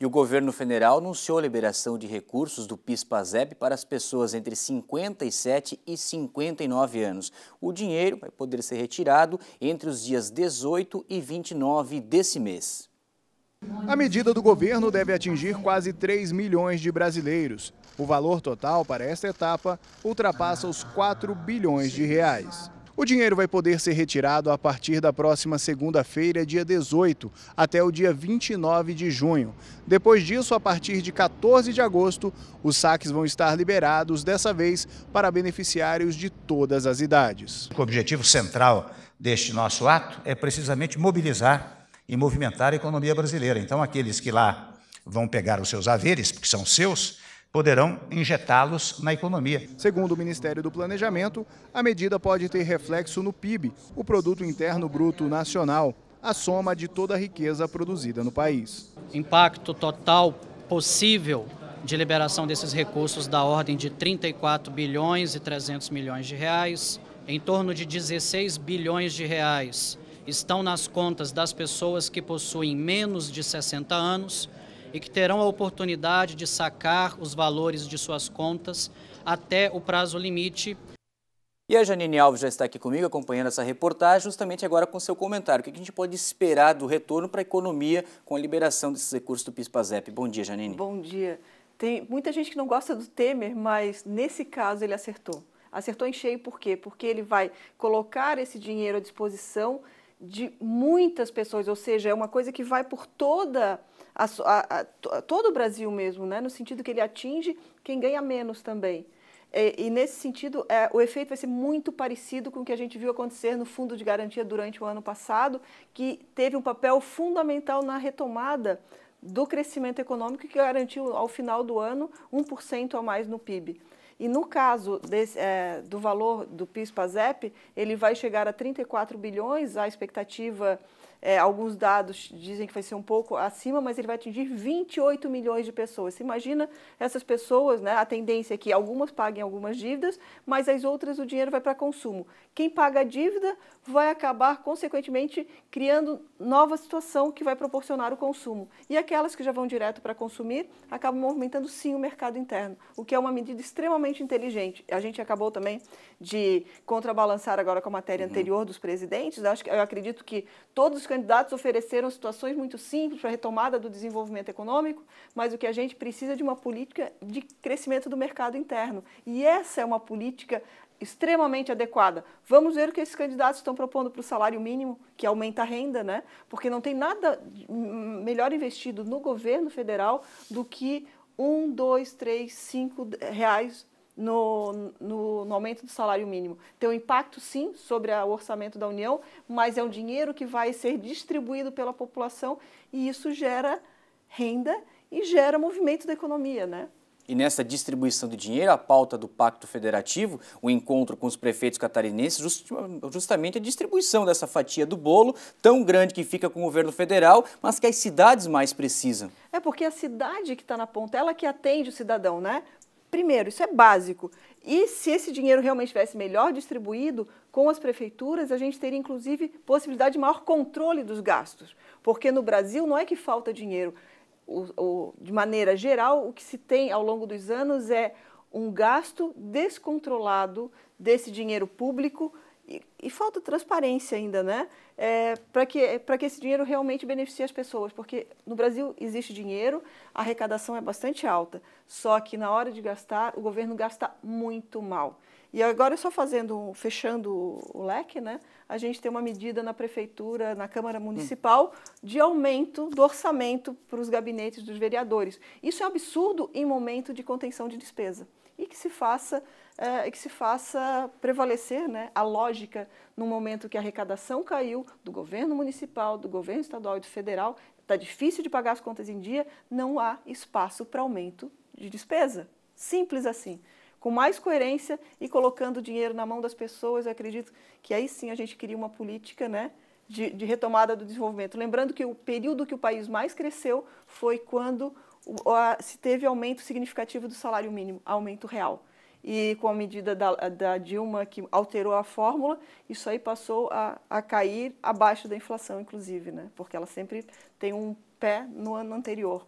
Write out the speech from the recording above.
E o governo federal anunciou a liberação de recursos do PIS/PASEP para as pessoas entre 57 e 59 anos. O dinheiro vai poder ser retirado entre os dias 18 e 29 desse mês. A medida do governo deve atingir quase 3 milhões de brasileiros. O valor total para esta etapa ultrapassa os 4 bilhões de reais. O dinheiro vai poder ser retirado a partir da próxima segunda-feira, dia 18, até o dia 29 de junho. Depois disso, a partir de 14 de agosto, os saques vão estar liberados, dessa vez para beneficiários de todas as idades. O objetivo central deste nosso ato é precisamente mobilizar e movimentar a economia brasileira. Então, aqueles que lá vão pegar os seus haveres, porque são seus, poderão injetá-los na economia. Segundo o Ministério do Planejamento, a medida pode ter reflexo no PIB, o Produto Interno Bruto Nacional, a soma de toda a riqueza produzida no país. Impacto total possível de liberação desses recursos da ordem de 34 bilhões e 300 milhões de reais, em torno de 16 bilhões de reais estão nas contas das pessoas que possuem menos de 60 anos, e que terão a oportunidade de sacar os valores de suas contas até o prazo limite. E a Janine Alves já está aqui comigo acompanhando essa reportagem, justamente agora com seu comentário. O que a gente pode esperar do retorno para a economia com a liberação desses recursos do PIS/PASEP? Bom dia, Janine. Bom dia. Tem muita gente que não gosta do Temer, mas nesse caso ele acertou. Acertou em cheio por quê? Porque ele vai colocar esse dinheiro à disposição de muitas pessoas, ou seja, é uma coisa que vai por todo o Brasil mesmo, né? No sentido que ele atinge quem ganha menos também. E nesse sentido, o efeito vai ser muito parecido com o que a gente viu acontecer no Fundo de Garantia durante o ano passado, que teve um papel fundamental na retomada do crescimento econômico, que garantiu ao final do ano 1% a mais no PIB. E no caso do valor do PIS/PASEP, ele vai chegar a 34 bilhões, a expectativa, alguns dados dizem que vai ser um pouco acima, mas ele vai atingir 28 milhões de pessoas. Você imagina essas pessoas, né? A tendência é que algumas paguem algumas dívidas, mas as outras o dinheiro vai para consumo. Quem paga a dívida vai acabar, consequentemente, criando nova situação que vai proporcionar o consumo. E aquelas que já vão direto para consumir acabam movimentando sim o mercado interno, o que é uma medida extremamente inteligente. A gente acabou também de contrabalançar agora com a matéria anterior dos presidentes. Eu acredito que todos os candidatos ofereceram situações muito simples para a retomada do desenvolvimento econômico, mas o que a gente precisa é de uma política de crescimento do mercado interno. E essa é uma política extremamente adequada. Vamos ver o que esses candidatos estão propondo para o salário mínimo, que aumenta a renda, né? Porque não tem nada melhor investido no governo federal do que R$1, R$2, R$3, R$5 no aumento do salário mínimo. Tem um impacto, sim, sobre o orçamento da União, mas é um dinheiro que vai ser distribuído pela população e isso gera renda e gera movimento da economia, né? E nessa distribuição de dinheiro, a pauta do Pacto Federativo, o encontro com os prefeitos catarinenses, justamente a distribuição dessa fatia do bolo, tão grande que fica com o governo federal, mas que as cidades mais precisam. É porque a cidade que está na ponta, ela que atende o cidadão, né? Primeiro, isso é básico. E se esse dinheiro realmente tivesse melhor distribuído com as prefeituras, a gente teria, inclusive, possibilidade de maior controle dos gastos. Porque no Brasil não é que falta dinheiro. De maneira geral, o que se tem ao longo dos anos é um gasto descontrolado desse dinheiro público e falta transparência ainda, né? Para que esse dinheiro realmente beneficie as pessoas, porque no Brasil existe dinheiro, a arrecadação é bastante alta, só que na hora de gastar, o governo gasta muito mal. E agora, só fechando o leque, né? A gente tem uma medida na prefeitura, na Câmara Municipal, de aumento do orçamento para os gabinetes dos vereadores. Isso é um absurdo em momento de contenção de despesa. E que se faça prevalecer, né, a lógica no momento que a arrecadação caiu do governo municipal, do governo estadual e do federal, está difícil de pagar as contas em dia, não há espaço para aumento de despesa. Simples assim. Com mais coerência e colocando o dinheiro na mão das pessoas, eu acredito que aí sim a gente cria uma política, né, de retomada do desenvolvimento. Lembrando que o período que o país mais cresceu foi quando se teve aumento significativo do salário mínimo, aumento real. E com a medida da Dilma, que alterou a fórmula, isso aí passou a cair abaixo da inflação, inclusive, né, porque ela sempre tem um pé no ano anterior.